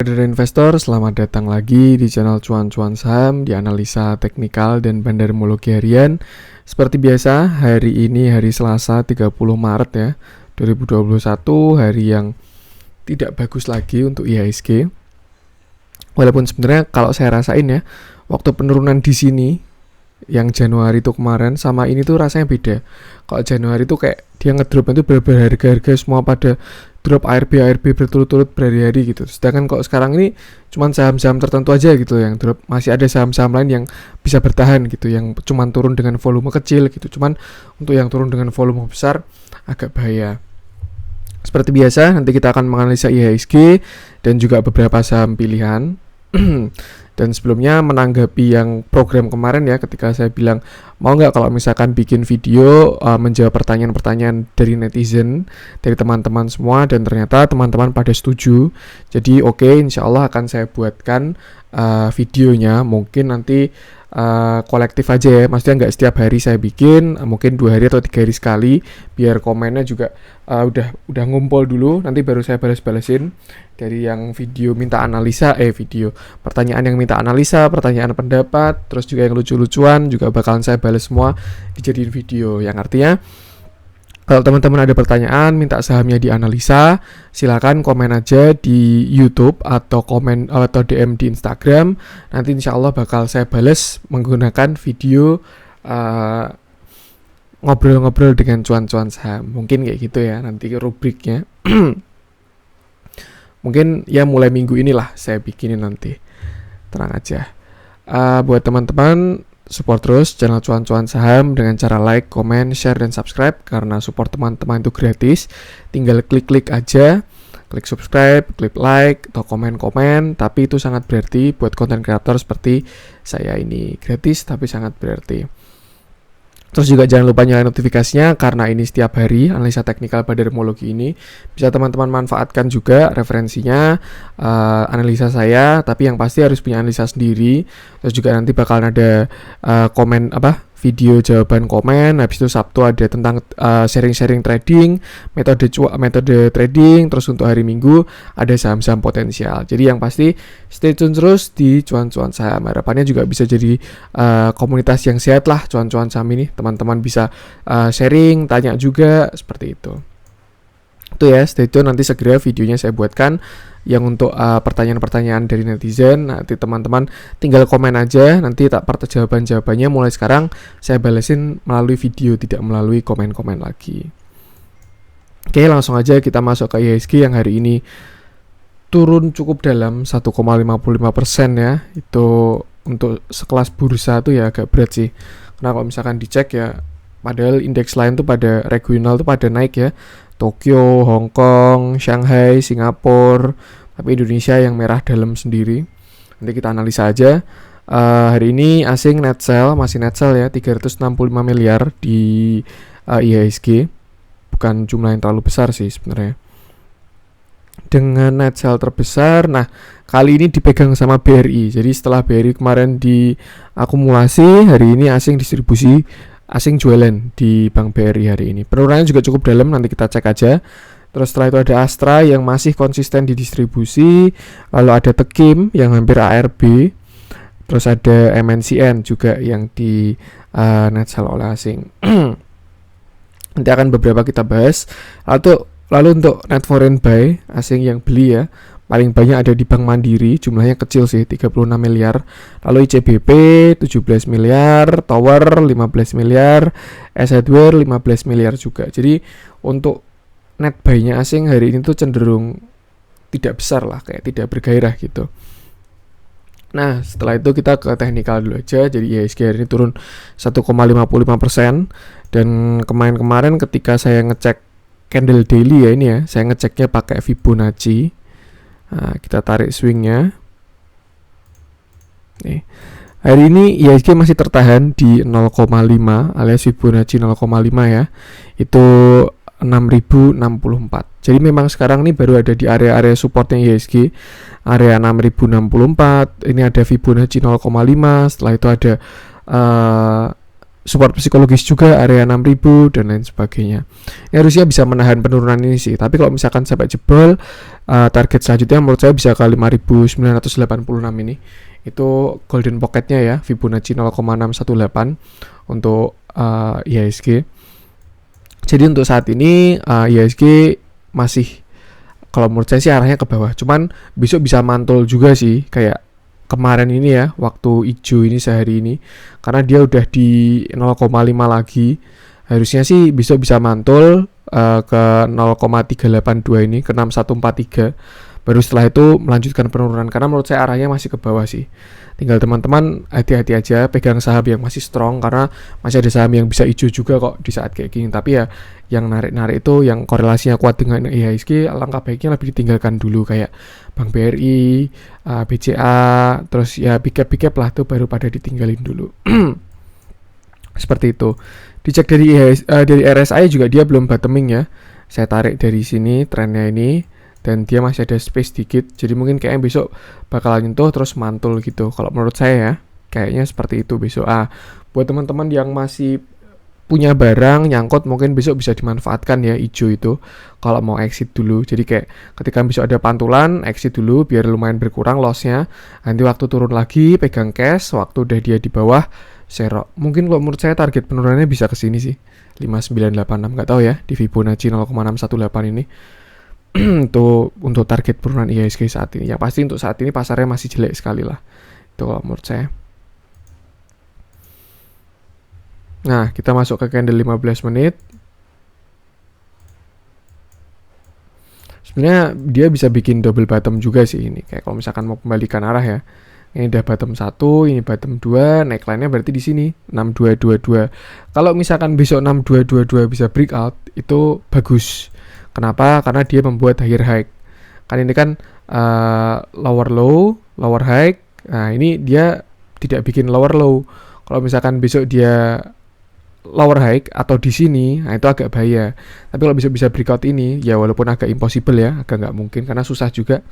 Trader investor, selamat datang lagi di channel Cuan-Cuan Saham di analisa teknikal dan bandarmologi harian. Seperti biasa, hari ini hari Selasa 30 Maret ya, 2021, hari yang tidak bagus lagi untuk IHSG. Walaupun sebenarnya kalau saya rasain ya, waktu penurunan di sini yang Januari itu kemarin sama ini tuh rasanya beda. Kalau Januari tuh kayak dia ngedrop itu benar-benar harga-harga semua pada drop ARB berturut-turut berhari-hari gitu. Sedangkan kalau sekarang ini cuman saham-saham tertentu aja gitu yang drop. Masih ada saham-saham lain yang bisa bertahan gitu, yang cuman turun dengan volume kecil gitu. Cuman untuk yang turun dengan volume besar agak bahaya. Seperti biasa, nanti kita akan menganalisa IHSG dan juga beberapa saham pilihan. Dan sebelumnya menanggapi yang program kemarin ya, ketika saya bilang mau nggak kalau misalkan bikin video menjawab pertanyaan-pertanyaan dari netizen, dari teman-teman semua, dan ternyata teman-teman pada setuju. Jadi oke, insya Allah akan saya buatkan videonya. Mungkin nanti kolektif aja ya, maksudnya nggak setiap hari saya bikin, mungkin 2 hari atau 3 hari sekali, biar komennya juga udah ngumpul dulu, nanti baru saya balas-balasin dari yang video minta analisa, video pertanyaan yang minta analisa, pertanyaan pendapat, terus juga yang lucu-lucuan juga bakalan saya balas semua dijadiin video. Yang artinya kalau teman-teman ada pertanyaan minta sahamnya dianalisa, silakan komen aja di YouTube atau komen atau DM di Instagram. Nanti insya Allah bakal saya balas menggunakan video ngobrol-ngobrol dengan cuan-cuan saham. Mungkin kayak gitu ya nanti rubriknya. Mungkin ya mulai minggu inilah saya bikinin nanti. Tenang aja. Buat teman-teman, support terus channel Cuan-Cuan Saham dengan cara like, komen, share, dan subscribe. Karena support teman-teman itu gratis. Tinggal klik-klik aja, klik subscribe, klik like, atau komen-komen. Tapi itu sangat berarti buat konten kreator seperti saya ini. Gratis tapi sangat berarti. Terus juga jangan lupa nyalain notifikasinya, karena ini setiap hari analisa teknikal bandarmologi ini bisa teman-teman manfaatkan juga referensinya, analisa saya, tapi yang pasti harus punya analisa sendiri. Terus juga nanti bakalan ada komen video jawaban komen. Habis itu Sabtu ada tentang sharing-sharing trading, metode trading. Terus untuk hari Minggu ada saham-saham potensial. Jadi yang pasti stay tune terus di Cuan-Cuan Saham. Harapannya juga bisa jadi komunitas yang sehat lah Cuan-Cuan Saham ini. Teman-teman bisa sharing, tanya juga, seperti itu. Itu ya, stay tune, nanti segera videonya saya buatkan yang untuk pertanyaan-pertanyaan dari netizen. Nanti teman-teman tinggal komen aja, nanti jawaban-jawabannya mulai sekarang saya balesin melalui video, tidak melalui komen-komen lagi. Oke, langsung aja kita masuk ke IHSG yang hari ini turun cukup dalam 1,55% ya. Itu untuk sekelas bursa tuh ya agak berat sih. Karena kalau misalkan dicek ya, padahal indeks lain tuh pada regional tuh pada naik ya. Tokyo, Hong Kong, Shanghai, Singapura, tapi Indonesia yang merah dalam sendiri. Nanti kita analisa aja. Hari ini asing net sell, masih net sell ya, 365 miliar di IHSG. Bukan jumlah yang terlalu besar sih sebenarnya. Dengan net sell terbesar, nah kali ini dipegang sama BRI. Jadi setelah BRI kemarin diakumulasi, hari ini asing jualan di Bank BRI hari ini. Penurunannya juga cukup dalam, nanti kita cek aja. Terus setelah itu ada Astra yang masih konsisten di distribusi, lalu ada Tekim yang hampir ARB, terus ada MNCN juga yang di net sell oleh asing. Nanti akan beberapa kita bahas. Lalu untuk net foreign buy asing yang beli ya, paling banyak ada di Bank Mandiri, jumlahnya kecil sih, 36 miliar. Lalu ICBP 17 miliar, Tower 15 miliar, S Hardware 15 miliar juga. Jadi untuk net buy-nya asing hari ini tuh cenderung tidak besar lah, kayak tidak bergairah gitu. Nah, setelah itu kita ke teknikal dulu aja. Jadi IHSG hari ini turun 1,55%. Dan kemarin ketika saya ngecek candle daily ya ini ya, saya ngeceknya pakai Fibonacci. Nah, kita tarik swingnya. Nih. Hari ini IHSG masih tertahan di 0,5 alias Fibonacci 0,5 ya. Itu 6064. Jadi memang sekarang ini baru ada di area-area supportnya IHSG, area 6064. Ini ada Fibonacci 0,5. Setelah itu ada support psikologis juga area 6000 dan lain sebagainya. Ya, harusnya bisa menahan penurunan ini sih. Tapi kalau misalkan sampai jebol, target selanjutnya menurut saya bisa ke 5986 ini. Itu golden pocketnya ya, Fibonacci 0,618 untuk IHSG. Jadi untuk saat ini IHSG masih, kalau menurut saya sih arahnya ke bawah. Cuman besok bisa mantul juga sih, kayak kemarin ini ya, waktu hijau ini sehari ini, karena dia udah di 0,5 lagi, harusnya sih besok bisa mantul ke 0,382 ini, ke 6143, baru setelah itu melanjutkan penurunan, karena menurut saya arahnya masih ke bawah sih. Tinggal teman-teman hati-hati aja, pegang saham yang masih strong, karena masih ada saham yang bisa hijau juga kok di saat kayak gini. Tapi ya yang narik-narik itu yang korelasinya kuat dengan IHSG, alangkah baiknya lebih ditinggalkan dulu, kayak Bank BRI, BCA, terus ya big cap lah tuh baru pada ditinggalin dulu. Seperti itu. Dicek dari RSI juga dia belum bottoming ya. Saya tarik dari sini trennya ini, dan dia masih ada space dikit, jadi mungkin kayaknya besok bakalan nyentuh terus mantul gitu. Kalau menurut saya ya, kayaknya seperti itu besok. Buat teman-teman yang masih punya barang nyangkut, mungkin besok bisa dimanfaatkan ya hijau itu kalau mau exit dulu. Jadi kayak ketika besok ada pantulan, exit dulu biar lumayan berkurang lossnya. Nanti waktu turun lagi pegang cash, waktu udah dia di bawah serok. Mungkin kalau menurut saya target penurunannya bisa ke sini sih, 5986, nggak tahu ya, di Fibonacci 0,618 ini. untuk target penurunan IHSG saat ini. Yang pasti untuk saat ini pasarnya masih jelek sekali lah. Itu kalau menurut saya. Nah, kita masuk ke candle 15 menit. Sebenarnya dia bisa bikin double bottom juga sih ini. Kayak kalau misalkan mau kembalikan arah ya. Ini udah bottom 1, ini bottom 2, neckline-nya berarti di sini 6222. Kalau misalkan besok 6222 bisa breakout, itu bagus. Kenapa? Karena dia membuat higher high. Kan ini kan lower low, lower high. Nah, ini dia tidak bikin lower low. Kalau misalkan besok dia lower high atau di sini, nah itu agak bahaya. Tapi kalau besok bisa breakout ini, ya walaupun agak impossible ya, agak nggak mungkin karena susah juga.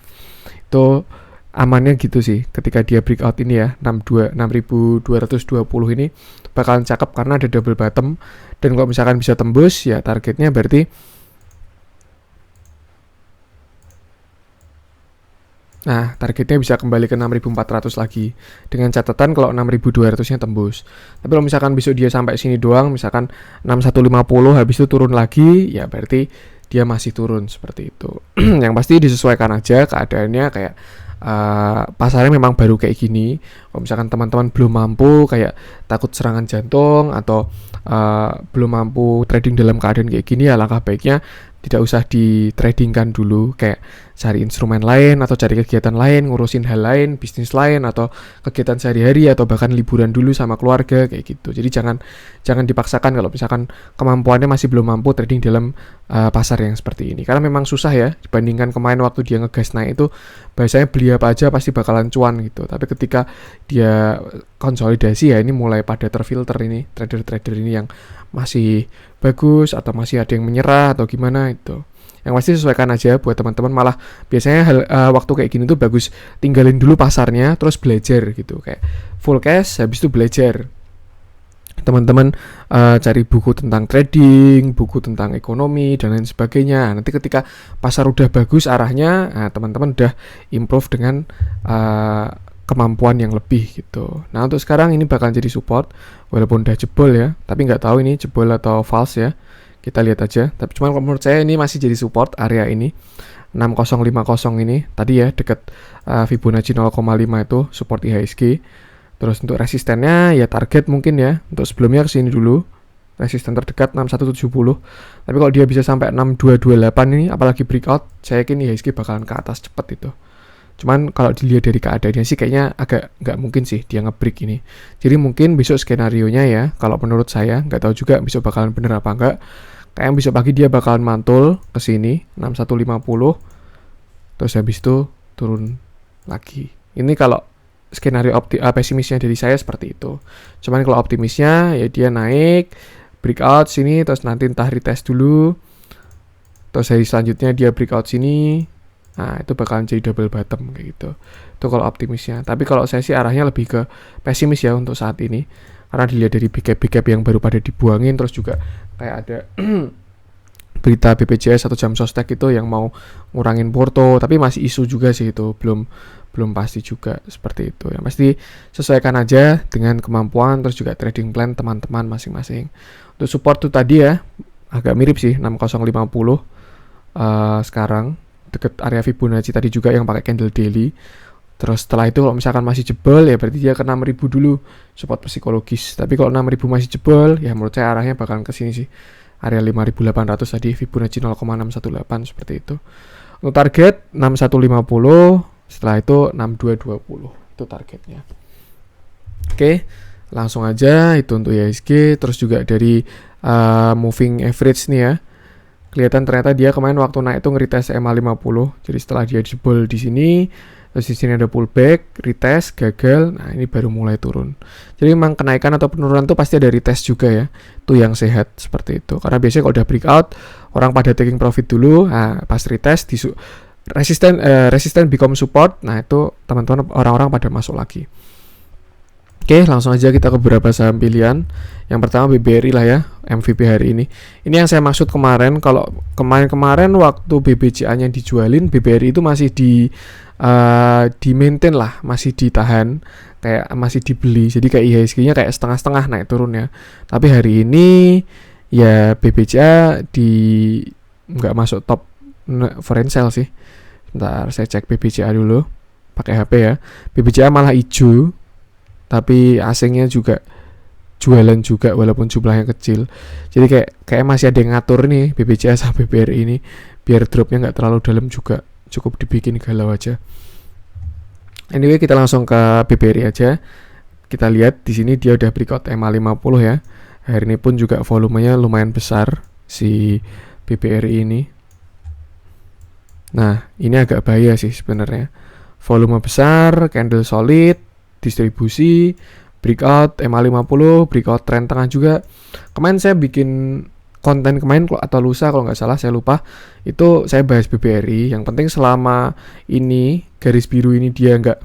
Itu amannya gitu sih. Ketika dia breakout ini ya, 6220 ini bakalan cakep karena ada double bottom. Dan kalau misalkan bisa tembus, ya targetnya berarti, nah, targetnya bisa kembali ke 6400 lagi. Dengan catatan kalau 6200-nya tembus. Tapi kalau misalkan besok dia sampai sini doang, misalkan 6150 habis itu turun lagi, ya berarti dia masih turun seperti itu. Yang pasti disesuaikan aja keadaannya, kayak pasarnya memang baru kayak gini. Kalau misalkan teman-teman belum mampu, kayak takut serangan jantung atau belum mampu trading dalam keadaan kayak gini, ya langkah baiknya tidak usah ditradingkan dulu, kayak cari instrumen lain atau cari kegiatan lain, ngurusin hal lain, bisnis lain atau kegiatan sehari-hari atau bahkan liburan dulu sama keluarga kayak gitu. Jadi jangan dipaksakan kalau misalkan kemampuannya masih belum mampu trading dalam pasar yang seperti ini. Karena memang susah ya, dibandingkan kemarin waktu dia ngegas naik itu biasanya beli apa aja pasti bakalan cuan gitu. Tapi ketika dia konsolidasi ya ini mulai pada terfilter ini trader-trader ini yang masih bagus atau masih ada yang menyerah atau gimana itu. Yang pasti sesuaikan aja buat teman-teman. Malah biasanya waktu kayak gini tuh bagus tinggalin dulu pasarnya terus belajar gitu, kayak full cash habis itu belajar. Teman-teman cari buku tentang trading, buku tentang ekonomi dan lain sebagainya. Nanti ketika pasar udah bagus arahnya, teman-teman udah improve dengan kemampuan yang lebih gitu. Nah untuk sekarang ini bakal jadi support walaupun udah jebol ya, tapi nggak tahu ini jebol atau false ya, kita lihat aja. Tapi cuman menurut saya ini masih jadi support area ini 6050 ini tadi ya, dekat Fibonacci 0,5 itu support IHSG. Terus untuk resistennya ya target mungkin ya, untuk sebelumnya kesini dulu resisten terdekat 6170. Tapi kalau dia bisa sampai 6228 ini apalagi breakout, saya yakin IHSG bakalan ke atas cepet itu. Cuman kalau dilihat dari keadaannya sih kayaknya agak nggak mungkin sih dia nge-break ini. Jadi mungkin besok skenario-nya ya, kalau menurut saya, nggak tahu juga besok bakalan bener apa enggak. Kayaknya besok pagi dia bakalan mantul ke sini 6150. Terus habis itu turun lagi. Ini kalau skenario pesimisnya dari saya seperti itu. Cuman kalau optimisnya ya dia naik, breakout sini, terus nanti entah retest dulu. Terus hari selanjutnya dia breakout sini. Nah, itu bakalan jadi double bottom kayak gitu. Itu kalau optimisnya. Tapi kalau saya sih arahnya lebih ke pesimis ya untuk saat ini. karena dilihat dari big cap yang baru pada dibuangin, terus juga kayak ada berita BPJS atau jam sostek itu yang mau ngurangin Porto, tapi masih isu juga sih, itu belum pasti juga seperti itu. Yang pasti sesuaikan aja dengan kemampuan, terus juga trading plan teman-teman masing-masing. Untuk support tuh tadi ya agak mirip sih 6050 sekarang deket area Fibonacci tadi juga yang pakai candle daily. Terus setelah itu kalau misalkan masih jebol ya berarti dia ke 6000 dulu support psikologis. Tapi kalau 6000 masih jebol ya menurut saya arahnya bakalan ke sini sih. Area 5800 tadi Fibonacci 0,618 seperti itu. Untuk target 6150, setelah itu 6220 itu targetnya. Oke, langsung aja itu untuk IHSG. Terus juga dari moving average nih ya. Kelihatan ternyata dia kemarin waktu naik itu nge-retest EMA 50. Jadi setelah dia jebol di sini, terus di sini ada pullback, retest, gagal. Nah, ini baru mulai turun. Jadi memang kenaikan atau penurunan itu pasti ada retest juga ya. Itu yang sehat seperti itu. Karena biasanya kalau udah breakout, orang pada taking profit dulu. Nah, pas retest resisten become support. Nah, itu teman-teman orang-orang pada masuk lagi. Oke, langsung aja kita ke beberapa saham pilihan. Yang pertama BBRI lah ya, MVP hari ini. Ini yang saya maksud kemarin, kalau kemarin waktu BBCA-nya dijualin, BBRI itu masih di maintain lah, masih ditahan, kayak masih dibeli. Jadi kayak IHSG-nya kayak setengah-setengah naik turun ya. Tapi hari ini ya BBCA nggak masuk top foreign sale sih. Bentar, saya cek BBCA dulu pakai HP ya. BBCA malah hijau, tapi asingnya juga jualan juga walaupun jumlahnya kecil. Jadi kayak masih ada yang ngatur nih BBCA sama BBRI ini biar dropnya nggak terlalu dalam juga, cukup dibikin galau aja. Anyway, kita langsung ke BBRI aja. Kita lihat di sini dia udah breakout EMA 50 ya. Hari ini pun juga volumenya lumayan besar si BBRI ini. Nah, ini agak bahaya sih sebenarnya. Volume besar, candle solid, distribusi, breakout EMA 50, breakout tren tengah juga. Kemarin saya bikin konten atau lusa kalau nggak salah, saya lupa, itu saya bahas BBRI. Yang penting selama ini garis biru ini dia nggak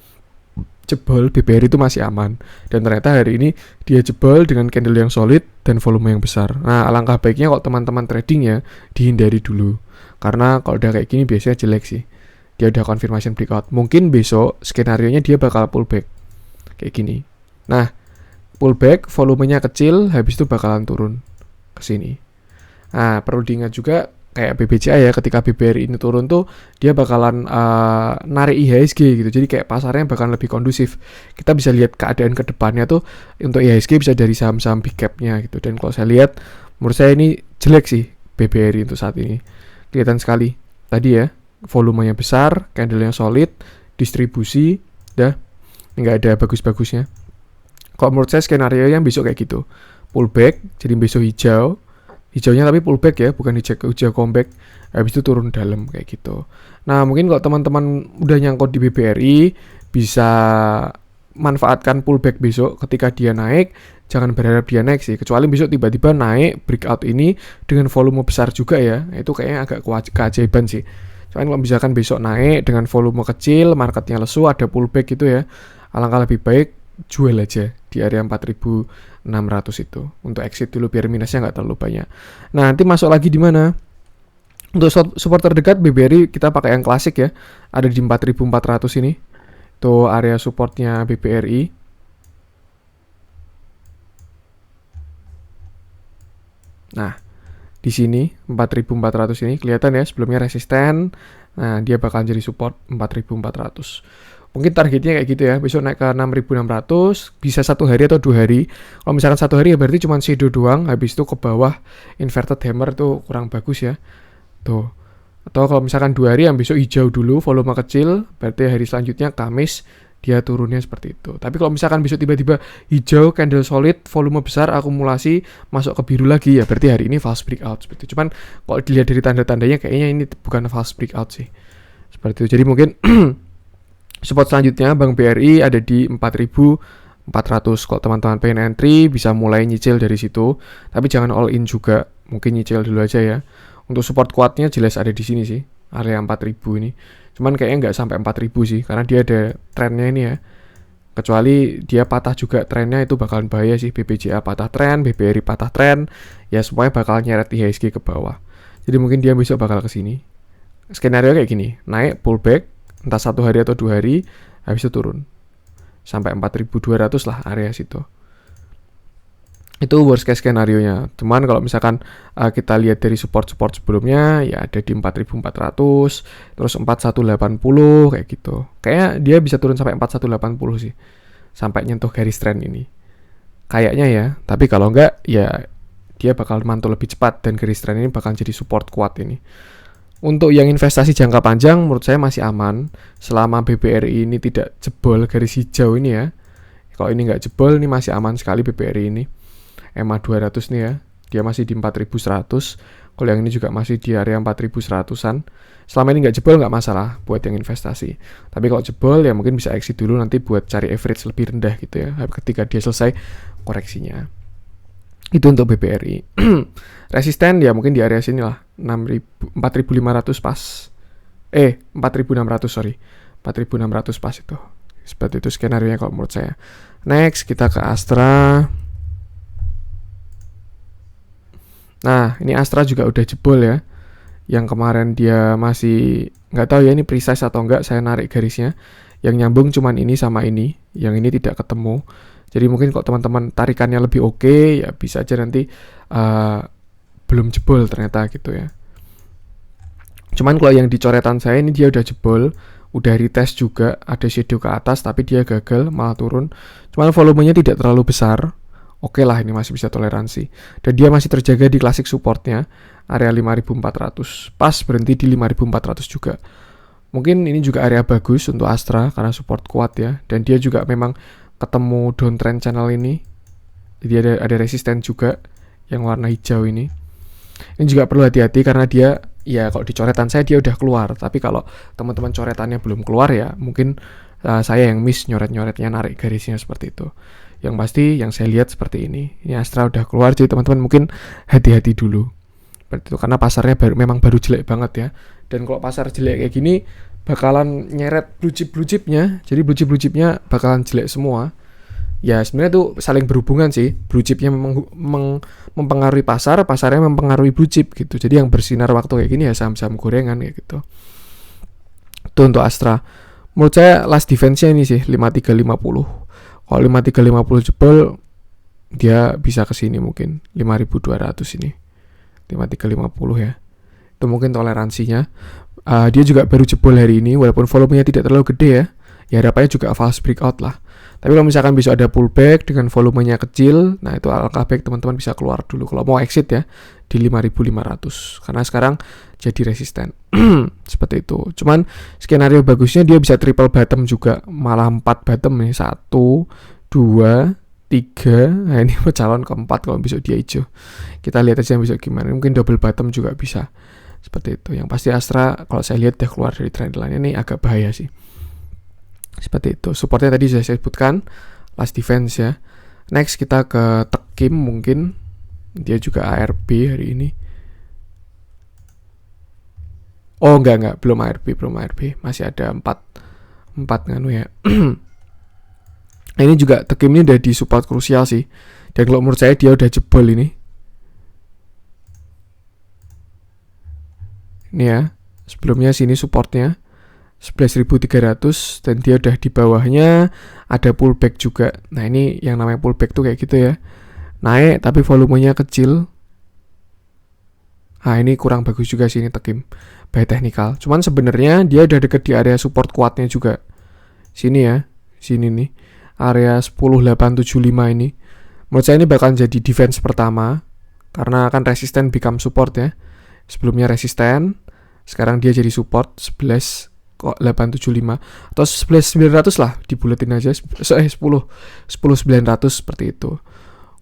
jebol, BBRI itu masih aman. Dan ternyata hari ini dia jebol dengan candle yang solid dan volume yang besar. Nah, alangkah baiknya kalau teman-teman trading ya dihindari dulu, karena kalau udah kayak gini biasanya jelek sih. Dia udah confirmation breakout, mungkin besok skenario nya dia bakal pullback kayak gini. Nah, pullback, volumenya kecil, habis itu bakalan turun ke sini. Nah, perlu diingat juga kayak BBCA ya, ketika BBRI ini turun tuh dia bakalan narik IHSG gitu. Jadi kayak pasarnya bakalan lebih kondusif. Kita bisa lihat keadaan ke depannya tuh untuk IHSG bisa dari saham-saham big cap-nya gitu. Dan kalau saya lihat, menurut saya ini jelek sih BBRI untuk saat ini. Kelihatan sekali tadi ya, volumenya besar, candle-nya solid, distribusi, nggak ada bagus-bagusnya. Kalau menurut saya skenario yang besok kayak gitu, pullback, jadi besok hijaunya tapi pullback ya, bukan hijau comeback, habis itu turun dalam kayak gitu. Nah, mungkin kalau teman-teman udah nyangkut di BBRI, bisa manfaatkan pullback besok. Ketika dia naik, jangan berharap dia naik sih, kecuali besok tiba-tiba naik breakout ini dengan volume besar juga ya, itu kayaknya agak keajaiban sih. Soalnya kalau misalkan besok naik dengan volume kecil, marketnya lesu, ada pullback gitu ya, alangkah lebih baik jual aja di area 4600 itu untuk exit dulu biar minusnya nggak terlalu banyak. Nah, nanti masuk lagi di mana? Untuk support terdekat BBRI kita pakai yang klasik ya, ada di 4400 ini. Itu area supportnya BBRI. Nah, di sini 4400 ini kelihatan ya, sebelumnya resisten. Nah, dia bakal jadi support 4400. Mungkin targetnya kayak gitu ya, besok naik ke 6600, bisa 1 hari atau 2 hari. Kalau misalkan 1 hari ya berarti cuma shadow doang, habis itu ke bawah inverted hammer itu kurang bagus ya. Tuh. Atau kalau misalkan 2 hari yang besok hijau dulu, volume kecil, berarti hari selanjutnya Kamis dia turunnya seperti itu. Tapi kalau misalkan besok tiba-tiba hijau, candle solid, volume besar, akumulasi, masuk ke biru lagi, ya berarti hari ini false breakout seperti itu. Cuman kalau dilihat dari tanda-tandanya kayaknya ini bukan false breakout sih. Seperti itu. Jadi mungkin support selanjutnya Bank BRI ada di 4400. Kalau teman-teman pengen entry bisa mulai nyicil dari situ, tapi jangan all in juga, mungkin nyicil dulu aja ya. Untuk support kuatnya jelas ada di sini sih, area 4000 ini. Cuman kayaknya nggak sampai 4000 sih, karena dia ada trennya ini ya. Kecuali dia patah juga trennya, itu bakalan bahaya sih. BBJA patah tren, BBRI patah tren, ya semuanya bakal nyeret IHSG ke bawah. Jadi mungkin dia besok bakal ke sini. Skenario kayak gini, naik pullback entah 1 hari atau 2 hari, habis itu turun sampai 4.200 lah area situ. Itu worst case skenario nya. Cuman kalau misalkan kita lihat dari support sebelumnya, ya ada di 4.400, terus 4.180 kayak gitu. Kayaknya dia bisa turun sampai 4.180 sih, sampai nyentuh garis trend ini. Kayaknya ya, tapi kalau enggak ya dia bakal mantul lebih cepat dan garis trend ini bakal jadi support kuat ini. Untuk yang investasi jangka panjang menurut saya masih aman selama BBRI ini tidak jebol garis hijau ini ya. Kalau ini nggak jebol, ini masih aman sekali BBRI ini. EMA 200 nih ya, dia masih di 4.100. Kalau yang ini juga masih di area 4.100-an. Selama ini nggak jebol nggak masalah buat yang investasi. Tapi kalau jebol ya mungkin bisa exit dulu nanti buat cari average lebih rendah gitu ya, ketika dia selesai koreksinya. Itu untuk BBRI. Resisten ya mungkin di area sini lah, 4.500 pas. 4.600 sorry. 4.600 pas itu. Seperti itu skenario nya kalau menurut saya. Next kita ke Astra. Nah, ini Astra juga udah jebol ya. Yang kemarin dia masih nggak tahu ya ini precise atau enggak, saya narik garisnya. Yang nyambung cuman ini sama ini, yang ini tidak ketemu. Jadi mungkin kalau teman-teman tarikannya lebih oke, ya bisa aja nanti belum jebol ternyata gitu ya. Cuman kalau yang di coretan saya ini dia udah jebol, udah retest juga, ada shadow ke atas tapi dia gagal malah turun. Cuman volumenya tidak terlalu besar. Oke lah, ini masih bisa toleransi. Dan dia masih terjaga di klasik supportnya, area 5.400. Pas berhenti di 5.400 juga. Mungkin ini juga area bagus untuk Astra karena support kuat ya. Dan dia juga memang ketemu downtrend channel ini. Jadi ada resisten juga yang warna hijau ini. Ini juga perlu hati-hati karena dia, ya kalau di coretan saya dia udah keluar. Tapi kalau teman-teman coretannya belum keluar ya mungkin saya yang miss nyoret-nyoretnya, narik garisnya seperti itu. Yang pasti yang saya lihat seperti ini. Ini Astra udah keluar, jadi teman-teman mungkin hati-hati dulu. Seperti itu karena pasarnya memang baru jelek banget ya. Dan kalau pasar jelek kayak gini bakalan nyeret blue chipnya. Jadi blue chipnya bakalan jelek semua. Ya sebenarnya itu saling berhubungan sih. Blue chipnya memang mempengaruhi pasar, pasarnya mempengaruhi blue chip gitu. Jadi yang bersinar waktu kayak gini ya saham-saham gorengan kayak gitu. Itu untuk Astra. Menurut saya last defense-nya ini sih 5350. Kalau 5350 jebol, dia bisa ke sini mungkin 5.200 ini. 5350 ya. Itu mungkin toleransinya. Dia juga baru jebol hari ini walaupun volumenya tidak terlalu gede ya. Ya harapannya juga false breakout lah. Tapi kalau misalkan besok ada pullback dengan volumenya kecil, nah itu alangkah baik teman-teman bisa keluar dulu kalau mau exit ya di 5.500 karena sekarang jadi resisten. Seperti itu. Cuman skenario bagusnya dia bisa triple bottom juga, malah 4 bottom nih, 1 2 3. Nah ini calon keempat kalau besok dia hijau. Kita lihat aja besok gimana. Mungkin double bottom juga bisa. Seperti itu. Yang pasti Astra kalau saya lihat dia keluar dari trend line ini agak bahaya sih. Seperti itu. Supportnya tadi sudah saya sebutkan, last defense ya. Next kita ke Tekim mungkin. Dia juga ARB hari ini. Oh enggak, belum ARB. Masih ada 4 nganu ya. Ini juga Tekim ini udah di support krusial sih. Dan kalau menurut saya dia udah jebol ini. Ini ya. Sebelumnya sini supportnya 11.300 dan dia udah di bawahnya, ada pullback juga. Nah ini yang namanya pullback tuh kayak gitu ya, naik tapi volumenya kecil. Nah ini kurang bagus juga sih ini Tekim by technical. Cuman sebenarnya dia udah deket di area support kuatnya juga. Sini ya, sini nih area 10.875 ini. Menurut saya ini bakal jadi defense pertama karena akan resisten become support ya. Sebelumnya resisten, sekarang dia jadi support 11.875 atau 11.900 lah, dibuletin aja 10.900 seperti itu.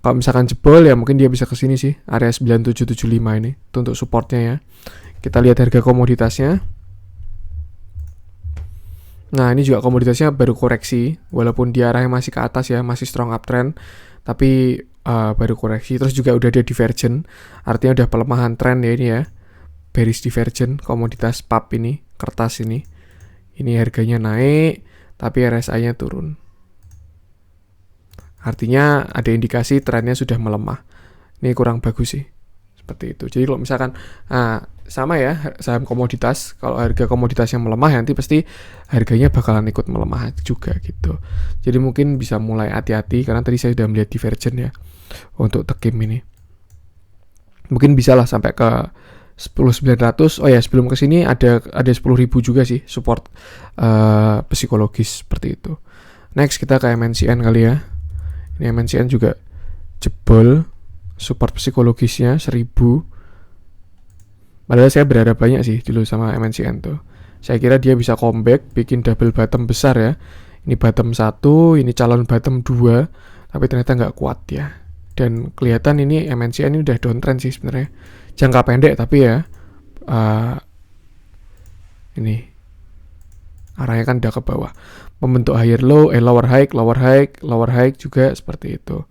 Kalau misalkan jebol ya mungkin dia bisa ke sini sih, area 9775 ini. Itu untuk supportnya ya. Kita lihat harga komoditasnya. Nah, ini juga komoditasnya baru koreksi walaupun dia arahnya masih ke atas ya, masih strong uptrend, tapi baru koreksi. Terus juga udah ada divergent, artinya udah pelemahan tren ya ini ya. Bearish divergent komoditas pulp ini, kertas ini. Ini harganya naik, tapi RSI-nya turun. Artinya ada indikasi trennya sudah melemah. Ini kurang bagus sih. Seperti itu. Jadi kalau misalkan sama ya saham komoditas, kalau harga komoditasnya melemah nanti pasti harganya bakalan ikut melemah juga gitu. Jadi mungkin bisa mulai hati-hati karena tadi saya sudah melihat divergen ya untuk tekim ini. Mungkin bisa lah sampai ke 10.900. Oh ya, sebelum ke sini ada 10.000 juga sih support psikologis seperti itu. Next kita ke MNCN kali ya. Ini MNCN juga jebol support psikologisnya 1000. Padahal saya berharap banyak sih dulu sama MNCN tuh. Saya kira dia bisa comeback, bikin double bottom besar ya. Ini bottom 1, ini calon bottom 2, tapi ternyata nggak kuat ya. Dan kelihatan ini MNCN ini udah downtrend sih sebenarnya. Jangka pendek tapi ya ini arahnya kan udah ke bawah. Membentuk higher low, lower high juga seperti itu.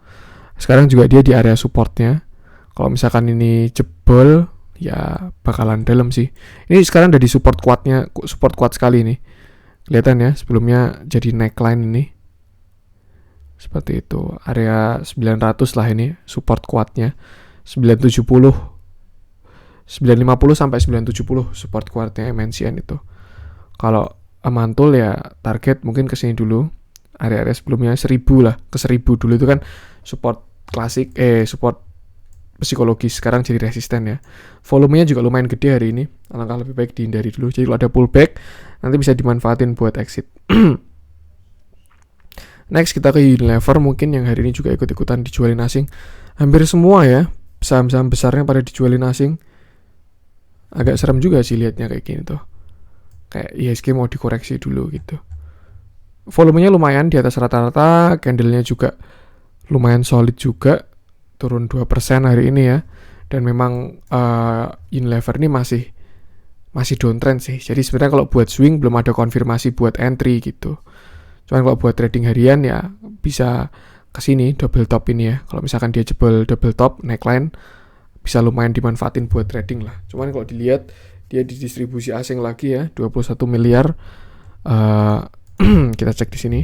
Sekarang juga dia di area supportnya. Kalau misalkan ini jebol ya bakalan dalam sih. Ini sekarang udah di support kuat sekali nih. Kelihatan ya, sebelumnya jadi neckline ini. Seperti itu. Area 900 lah ini support kuatnya. 970 sampai 970 support kuatnya MNCN itu. Kalau mantul ya target mungkin ke sini dulu. Area-area sebelumnya 1000 lah, ke 1000 dulu itu kan support klasik support psikologis, sekarang jadi resisten ya. Volumenya juga lumayan gede hari ini. Alangkah lebih baik dihindari dulu. Jadi kalau ada pullback nanti bisa dimanfaatin buat exit. Next kita ke Unilever mungkin yang hari ini juga ikut-ikutan dijualin asing. Hampir semua ya saham-saham besarnya pada dijualin asing. Agak serem juga sih liatnya kayak gini tuh. Kayak IHSG mau dikoreksi dulu gitu. Volumenya lumayan di atas rata-rata, candlenya juga lumayan solid juga. Turun 2% hari ini ya. Dan memang Unilever ini masih downtrend sih. Jadi sebenarnya kalau buat swing belum ada konfirmasi buat entry gitu. Cuman kalau buat trading harian ya bisa kesini double top ini ya. Kalau misalkan dia jebol double top neckline bisa lumayan dimanfaatin buat trading lah. Cuman kalau dilihat dia di distribusi asing lagi ya 21 miliar. Kita cek di sini.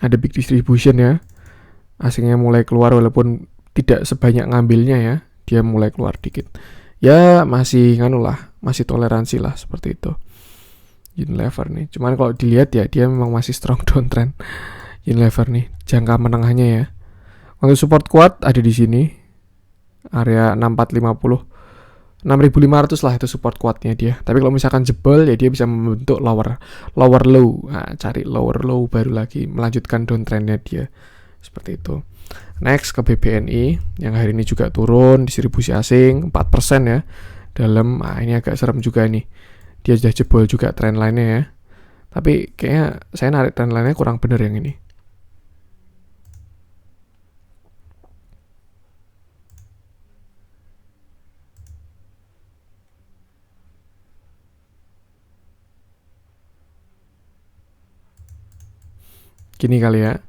Ada big distribution ya. Asingnya mulai keluar walaupun tidak sebanyak ngambilnya ya. Dia mulai keluar dikit. Ya masih masih toleransi lah seperti itu. Unilever nih. Cuman kalau dilihat ya dia memang masih strong downtrend. Unilever nih jangka menengahnya ya. Untuk support kuat ada di sini. Area 6450. 6500 lah itu support kuatnya dia. Tapi kalau misalkan jebol ya dia bisa membentuk lower low. Nah, cari lower low baru lagi melanjutkan downtrendnya dia. Seperti itu. Next ke BBNI yang hari ini juga turun distribusi asing 4% ya. Dalam ini agak serem juga nih. Dia sudah jebol juga trendline-nya ya. Tapi kayaknya saya narik trendline-nya kurang bener yang ini. Gini kali ya.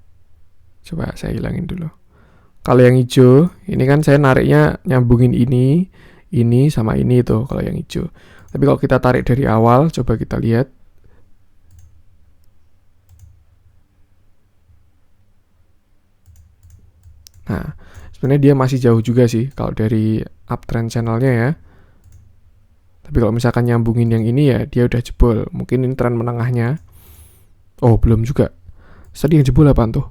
Coba saya hilangin dulu. Kalau yang hijau, ini kan saya nariknya nyambungin ini sama ini tuh kalau yang hijau. Tapi kalau kita tarik dari awal, coba kita lihat. Nah, sebenarnya dia masih jauh juga sih kalau dari uptrend channelnya ya. Tapi kalau misalkan nyambungin yang ini ya, dia udah jebol. Mungkin ini tren menengahnya. Oh, belum juga. Tadi yang jebol apaan tuh?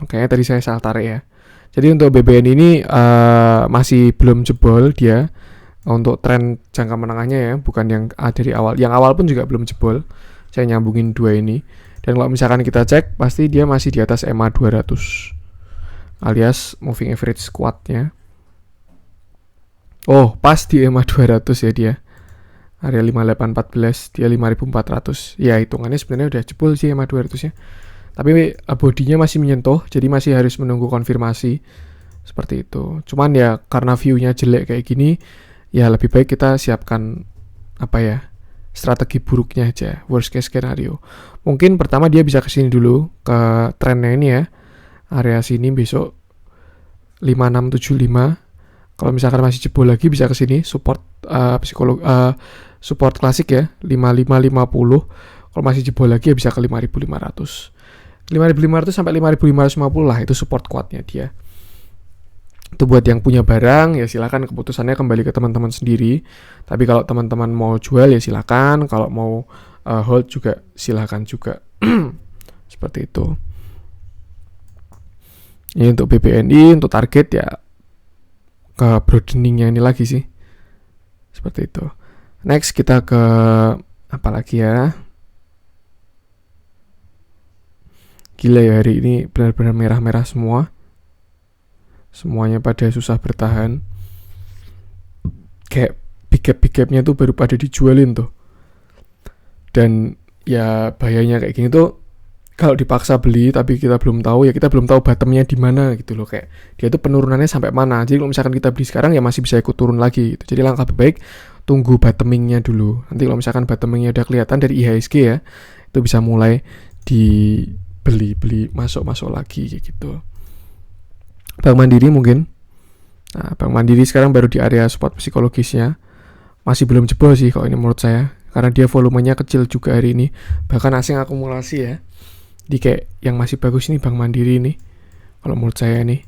Oke, tadi saya salah tarik ya. Jadi untuk BBN ini masih belum jebol dia untuk tren jangka menengahnya ya, bukan yang dari awal. Yang awal pun juga belum jebol. Saya nyambungin dua ini. Dan kalau misalkan kita cek, pasti dia masih di atas EMA 200 alias moving average squat-nya. Oh, pas di EMA 200 ya dia. Area 5814, dia 5400. Ya, hitungannya sebenarnya udah jebol sih EMA 200-nya. Tapi bodinya masih menyentuh, jadi masih harus menunggu konfirmasi. Seperti itu. Cuman ya karena view-nya jelek kayak gini, ya lebih baik kita siapkan strategi buruknya aja, worst case scenario. Mungkin pertama dia bisa kesini dulu ke trennya ini ya. Area sini besok 5675. Kalau misalkan masih jebol lagi bisa ke sini support support klasik ya 5550. Kalau masih jebol lagi ya bisa ke 5500. 5500 sampai 5550 lah itu support kuatnya dia. Itu buat yang punya barang ya silakan, keputusannya kembali ke teman-teman sendiri. Tapi kalau teman-teman mau jual ya silakan, kalau mau hold juga silakan juga. Seperti itu. Ini untuk BBNI, untuk target ya ke broadeningnya ini lagi sih. Seperti itu. Next kita ke apa lagi ya? Gila ya, hari ini benar-benar merah-merah semua. Semuanya pada susah bertahan. Kayak big gap-nya tuh baru pada dijualin tuh. Dan ya bahayanya kayak gini tuh, kalau dipaksa beli tapi kita belum tahu ya, kita belum tahu bottomnya di mana gitu loh. Kayak dia tuh penurunannya sampai mana. Jadi kalau misalkan kita beli sekarang ya masih bisa ikut turun lagi gitu. Jadi langkah baik tunggu bottomingnya dulu. Nanti kalau misalkan bottomingnya udah kelihatan dari IHSG ya, itu bisa mulai dibeli masuk lagi gitu. Bank Mandiri mungkin. Nah, Bank Mandiri sekarang baru di area support psikologisnya. Masih belum jebol sih kalau ini menurut saya. Karena dia volumenya kecil juga hari ini. Bahkan asing akumulasi ya. Jadi kayak yang masih bagus ini Bank Mandiri ini. Kalau menurut saya nih.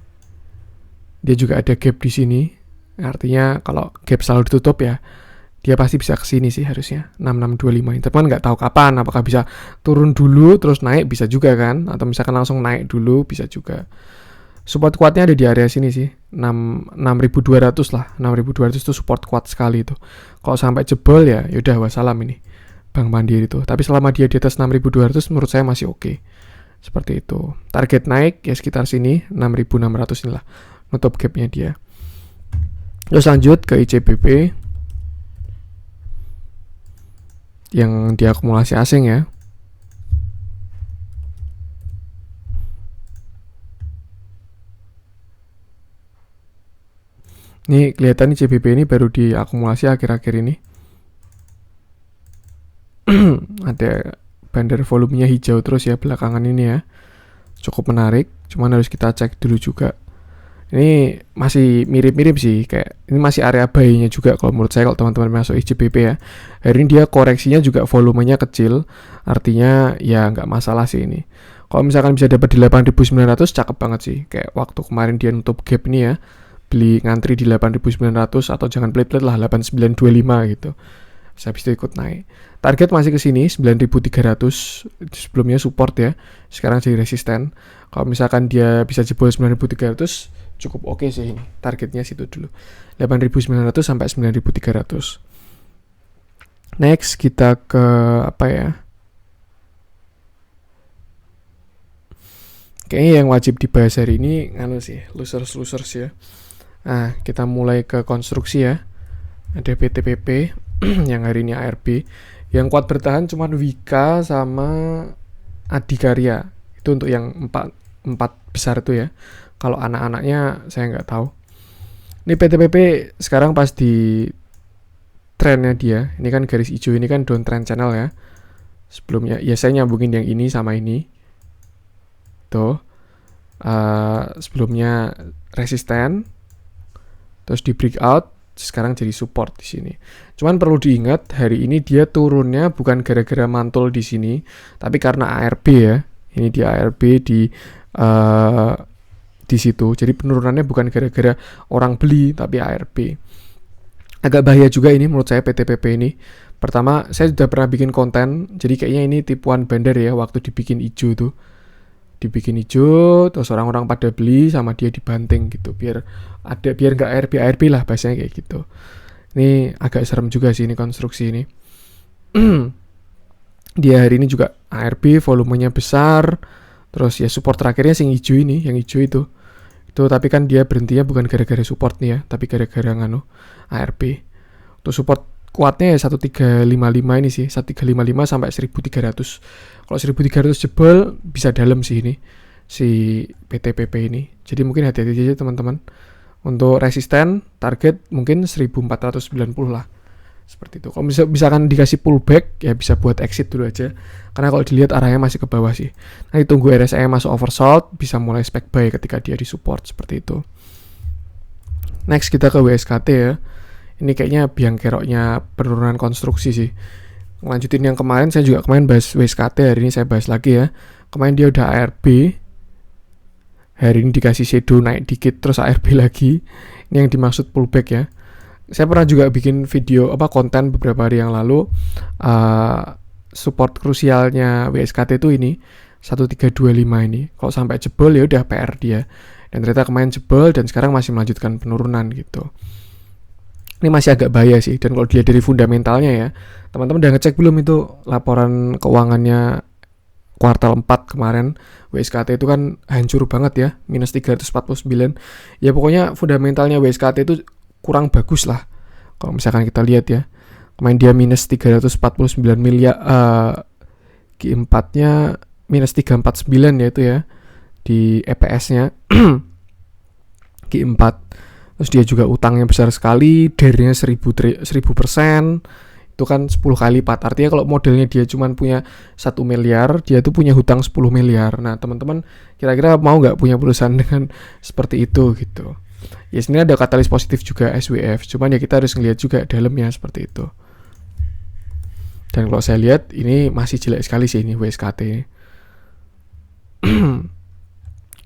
Dia juga ada gap di sini. Artinya kalau gap selalu ditutup ya, dia pasti bisa ke sini sih harusnya. 6625 ini. Tapi kan nggak tahu kapan. Apakah bisa turun dulu terus naik, bisa juga kan. Atau misalkan langsung naik dulu, bisa juga. Support kuatnya ada di area sini sih, 6200 lah. 6200 itu support kuat sekali itu. Kalau sampai jebol ya yaudah wassalam ini Bank Mandiri tuh. Tapi selama dia di atas 6200 menurut saya masih oke. Seperti itu. Target naik ya sekitar sini 6600 inilah nutup gapnya dia. Terus lanjut ke ICBP yang diakumulasi asing ya. Ini kelihatan nih CBP ini baru diakumulasi akhir-akhir ini. Ada bandar volumenya hijau terus ya belakangan ini ya. Cukup menarik, cuman harus kita cek dulu juga. Ini masih mirip-mirip sih, kayak ini masih area buy-nya juga kalau menurut saya kalau teman-teman masuk ICBP ya. Hari ini dia koreksinya juga volumenya kecil, artinya ya nggak masalah sih ini. Kalau misalkan bisa dapat di 8.900 cakep banget sih, kayak waktu kemarin dia nutup gap ini ya. Beli ngantri di 8.900 atau jangan pelit-pelit lah 8.925 gitu. Habis itu ikut naik. Target masih ke sini 9.300, sebelumnya support ya. Sekarang jadi resisten. Kalau misalkan dia bisa jebol 9.300 cukup oke sih ini. Targetnya situ dulu. 8.900 sampai 9.300. Next kita ke apa ya? Kayaknya yang wajib dibahas hari ini sih, losers ya. Nah, kita mulai ke konstruksi ya. Ada PTPP yang hari ini ARB. Yang kuat bertahan cuma Wika sama Adikarya. Itu untuk yang empat besar itu ya. Kalau anak-anaknya saya nggak tahu. Ini PTPP sekarang pas di trennya dia. Ini kan garis hijau ini kan downtrend channel ya. Sebelumnya ya saya nyambungin yang ini sama ini. Tuh. Sebelumnya resisten. Terus di breakout, sekarang jadi support di sini. Cuman perlu diingat hari ini dia turunnya bukan gara-gara mantul di sini, tapi karena ARB ya. Ini dia ARB di situ. Jadi penurunannya bukan gara-gara orang beli, tapi ARB. Agak bahaya juga ini menurut saya PTPP ini. Pertama, saya sudah pernah bikin konten, jadi kayaknya ini tipuan bandar ya waktu dibikin hijau tuh. Dibikin hijau, terus orang-orang pada beli sama dia dibanting gitu, biar nggak ARB lah bahasanya kayak gitu. Ini agak serem juga sih ini konstruksi ini. Dia hari ini juga ARB, volumenya besar, terus ya support terakhirnya yang hijau itu. Tapi kan dia berhentinya bukan gara-gara support nih ya, tapi gara-gara ARB. Untuk support kuatnya ya 1355 ini sih, 1355 sampai 1300. Kalau 1300 jebol bisa dalam sih ini si PTPP ini. Jadi mungkin hati-hati aja teman-teman. Untuk resisten target mungkin 1490 lah. Seperti itu. Kalau misalkan dikasih pullback ya bisa buat exit dulu aja. Karena kalau dilihat arahnya masih ke bawah sih. Nanti tunggu RSI masuk oversold, bisa mulai spec buy ketika dia di support seperti itu. Next kita ke WSKT ya. Ini kayaknya biang keroknya penurunan konstruksi sih. Lanjutin yang kemarin, saya juga kemarin bahas WSKT, hari ini saya bahas lagi ya. Kemarin dia udah ARB, hari ini dikasih shadow naik dikit terus ARB lagi. Ini yang dimaksud pullback ya. Saya pernah juga bikin video konten beberapa hari yang lalu, support krusialnya WSKT itu ini 1325 ini. Kalau sampai jebol ya udah PR dia. Dan ternyata kemarin jebol dan sekarang masih melanjutkan penurunan gitu. Ini masih agak bahaya sih. Dan kalau dilihat dari fundamentalnya ya, teman-teman udah ngecek belum itu laporan keuangannya kuartal 4 kemarin? WSKT itu kan hancur banget ya, minus 349. Ya pokoknya fundamentalnya WSKT itu kurang bagus lah. Kalau misalkan kita lihat ya, kemarin dia minus 349 miliar, Q4-nya minus 349 ya itu ya, di EPS-nya Q4. Terus dia juga utangnya besar sekali, DER-nya 1000%, itu kan 10 kali lipat. Artinya kalau modelnya dia cuma punya 1 miliar, dia tuh punya hutang 10 miliar. Nah teman-teman kira-kira mau nggak punya perusahaan dengan seperti itu gitu. Ya sebenarnya ada katalis positif juga SWF, cuman ya kita harus ngelihat juga dalamnya seperti itu. Dan kalau saya lihat ini masih jelek sekali sih ini WSKT.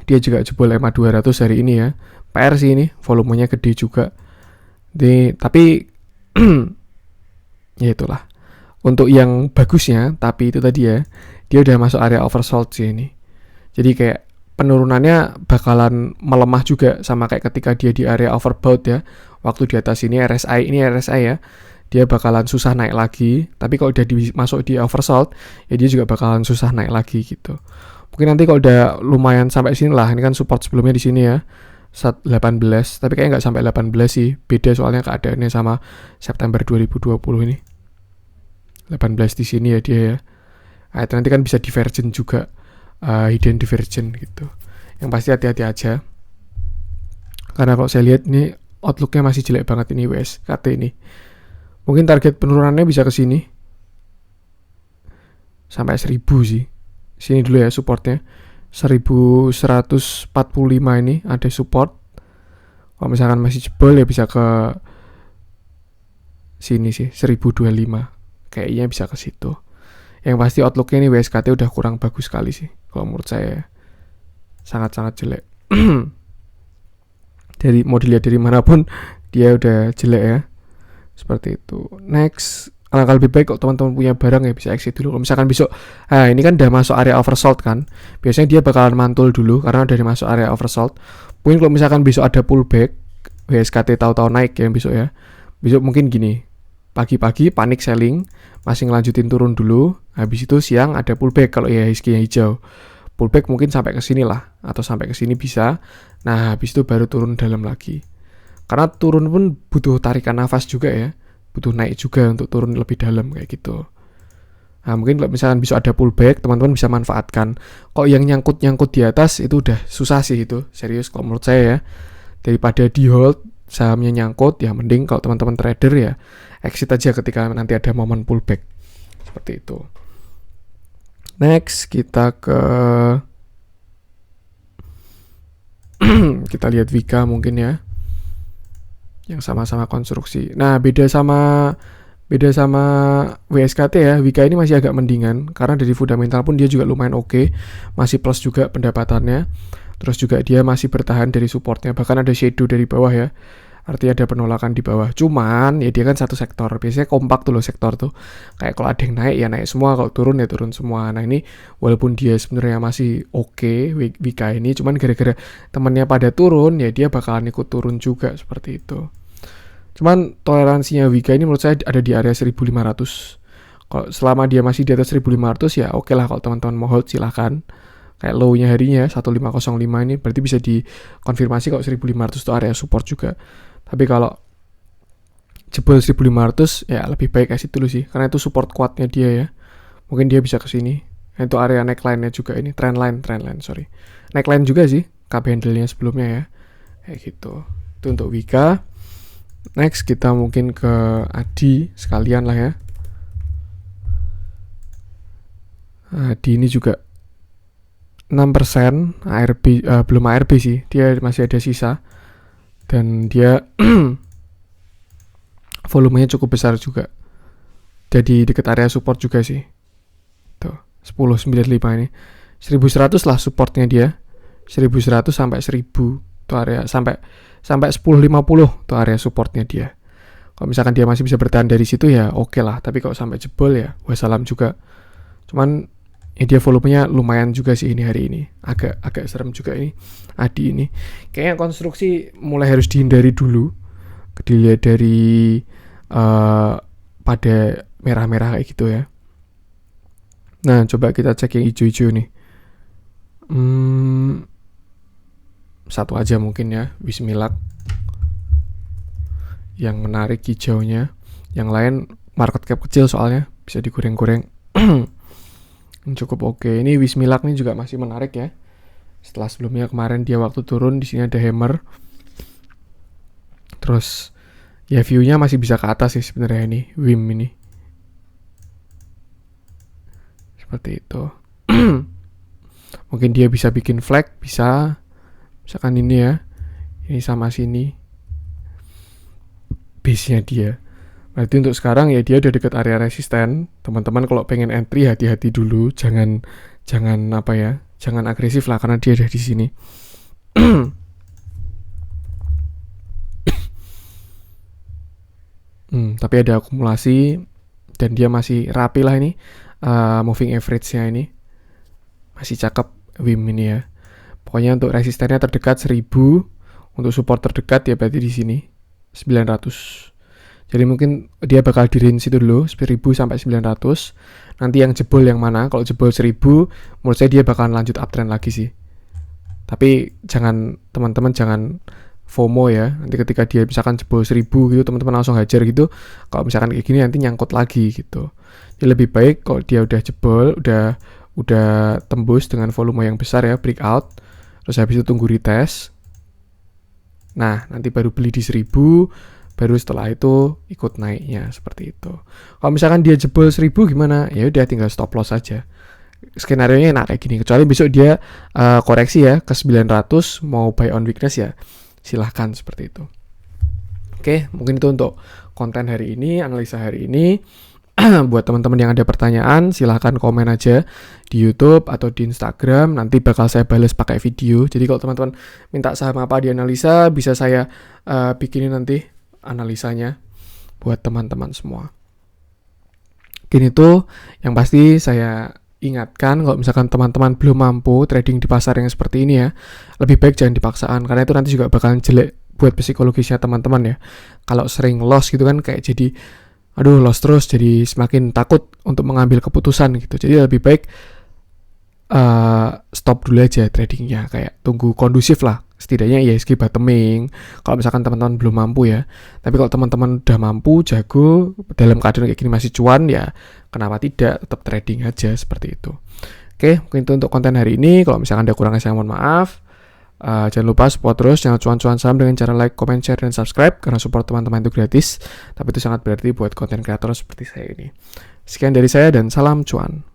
Dia juga jebol EMA 200 hari ini ya. PR sih ini, volumenya gede juga. Tapi ya itulah. Untuk yang bagusnya, tapi itu tadi ya, dia udah masuk area oversold sih ini. Jadi kayak penurunannya bakalan melemah juga sama kayak ketika dia di area overbought ya. Waktu di atas ini RSI ya. Dia bakalan susah naik lagi. Tapi kalau udah masuk di oversold, ya dia juga bakalan susah naik lagi gitu. Mungkin nanti kalau udah lumayan sampai sini lah. Ini kan support sebelumnya di sini ya. 18, tapi kayaknya nggak sampai 18 sih. Beda soalnya keadaannya sama September 2020 ini. 18 di sini ya dia ya. Nah, itu nanti kan bisa divergent juga, hidden divergent gitu. Yang pasti hati-hati aja. Karena kalau saya lihat ini outlooknya masih jelek banget ini WSKT ini. Mungkin target penurunannya bisa ke sini. Sampai 1000 sih. Sini dulu ya supportnya. 1145 ini ada support. Kalau misalkan masih jebol ya bisa ke sini sih 1025. Kayaknya bisa ke situ. Yang pasti outlooknya ini WSKT udah kurang bagus sekali sih. Kalau menurut saya sangat-sangat jelek. Dari mau dilihat dari manapun dia udah jelek ya. Seperti itu. Next, alangkah lebih baik kalau teman-teman punya barang ya bisa exit dulu. Kalau misalkan besok, ini kan udah masuk area oversold kan, biasanya dia bakalan mantul dulu karena udah masuk area oversold. Mungkin kalau misalkan besok ada pullback, WSKT tahu-tahu naik ya besok ya. Besok mungkin gini, pagi-pagi panik selling, masih ngelanjutin turun dulu. Habis itu siang ada pullback kalau IHSG yang hijau. Pullback mungkin sampai ke sini lah, atau sampai ke sini bisa. Nah habis itu baru turun dalam lagi. Karena turun pun butuh tarikan nafas juga ya. Butuh naik juga untuk turun lebih dalam kayak gitu. Nah mungkin kalau misalkan bisa ada pullback, teman-teman bisa manfaatkan. Kok yang nyangkut-nyangkut di atas itu udah susah sih itu. Serius kalau menurut saya ya. Daripada di hold, sahamnya nyangkut, ya mending kalau teman-teman trader ya exit aja ketika nanti ada momen pullback. Seperti itu. Next kita ke kita lihat Vika mungkin ya. Yang sama-sama konstruksi. Nah, beda sama WSKT ya. Vika ini masih agak mendingan karena dari fundamental pun dia juga lumayan oke. Masih plus juga pendapatannya. Terus juga dia masih bertahan dari supportnya. Bahkan ada shadow dari bawah ya. Artinya ada penolakan di bawah. Cuman ya dia kan satu sektor. Biasanya kompak tuh loh sektor tuh. Kayak kalau ada yang naik ya naik semua, kalau turun ya turun semua. Nah ini walaupun dia sebenarnya masih oke Vika ini, cuman gara-gara temennya pada turun ya dia bakalan ikut turun juga seperti itu. Cuman toleransinya Vika ini menurut saya ada di area 1500. Kalau selama dia masih di atas 1500 ya oke lah, kalau teman-teman mau hold silahkan. Kayak low-nya harinya 1505 ini berarti bisa dikonfirmasi kalau 1500 itu area support juga. Tapi kalau jebol 1500 ya lebih baik exit dulu sih, karena itu support kuatnya dia ya. Mungkin dia bisa ke sini. Itu area neckline-nya juga ini, trendline, sorry. Neckline juga sih, cup handle-nya sebelumnya ya. Kayak gitu. Itu untuk Vika. Next kita mungkin ke Adi sekalian lah ya. Adi ini juga 6% ARB, belum ARB sih, dia masih ada sisa. dan dia volumenya cukup besar juga. Jadi deket area support juga sih. Tuh, 10.95 ini. 1100 lah supportnya dia. 1100 sampai 1000 tuh area, sampai 10.50 tuh area supportnya dia. Kalau misalkan dia masih bisa bertahan dari situ ya oke lah, tapi kalau sampai jebol ya wassalam juga. Cuman ya dia volumenya lumayan juga sih ini hari ini. Agak serem juga ini Adi ini. Kayaknya konstruksi mulai harus dihindari dulu. Dilihat dari pada merah-merah kayak gitu ya. Nah, coba kita cek yang hijau-hijau nih. Satu aja mungkin ya, Wismilak. Yang menarik hijaunya. Yang lain market cap kecil soalnya, bisa digoreng-goreng. Cukup oke. Ini Wismilak nih juga masih menarik ya. Setelah sebelumnya kemarin dia waktu turun, di sini ada hammer. Terus ya view-nya masih bisa ke atas sih sebenarnya ini, WIM ini. Seperti itu. Mungkin dia bisa bikin flag, bisa. Misalkan ini ya. Ini sama sini. Base-nya dia. Berarti untuk sekarang ya dia udah dekat area resisten. Teman-teman kalau pengen entry hati-hati dulu, jangan apa ya, jangan agresif lah karena dia ada di sini. Tapi ada akumulasi dan dia masih rapi lah ini. Moving average-nya ini masih cakep WIM ini ya. Pokoknya untuk resistennya terdekat 1000, untuk support terdekat ya berarti di sini 900. Jadi mungkin dia bakal di range itu dulu 1000 sampai 900. Nanti yang jebol yang mana? Kalau jebol 1000, menurut saya dia bakalan lanjut uptrend lagi sih. Tapi teman-teman jangan FOMO ya. Nanti ketika dia misalkan jebol 1000 gitu, teman-teman langsung hajar gitu. Kalau misalkan kayak gini nanti nyangkut lagi gitu. Jadi lebih baik kalau dia udah jebol, udah tembus dengan volume yang besar ya, breakout. Terus habis itu tunggu retest. Nah, nanti baru beli di 1000, baru setelah itu ikut naiknya seperti itu. Kalau misalkan dia jebol 1000 gimana? Ya udah tinggal stop loss aja. Skenario-nya enak kayak gini. Kecuali besok dia koreksi ya ke 900 mau buy on weakness ya. Silahkan seperti itu. Oke, mungkin itu untuk konten hari ini, analisa hari ini. Buat teman-teman yang ada pertanyaan, silahkan komen aja di YouTube atau di Instagram. Nanti bakal saya balas pakai video. Jadi kalau teman-teman minta saham apa dianalisa, bisa saya bikinin nanti analisanya buat teman-teman semua. Gini tuh, yang pasti saya ingatkan kalau misalkan teman-teman belum mampu trading di pasar yang seperti ini ya, lebih baik jangan dipaksaan, karena itu nanti juga bakalan jelek buat psikologisnya teman-teman ya. Kalau sering loss gitu kan kayak jadi loss terus, jadi semakin takut untuk mengambil keputusan gitu. Jadi lebih baik stop dulu aja tradingnya, kayak tunggu kondusif lah. Setidaknya ISG bottoming kalau misalkan teman-teman belum mampu ya. Tapi kalau teman-teman udah mampu, jago, dalam keadaan kayak gini masih cuan ya, kenapa tidak, tetap trading aja seperti itu. Oke, mungkin itu untuk konten hari ini. Kalau misalkan ada kurangnya saya mohon maaf. Jangan lupa support terus channel cuan-cuan saham dengan cara like, comment, share, dan subscribe, karena support teman-teman itu gratis, tapi itu sangat berarti buat konten kreator seperti saya ini. Sekian dari saya dan salam cuan.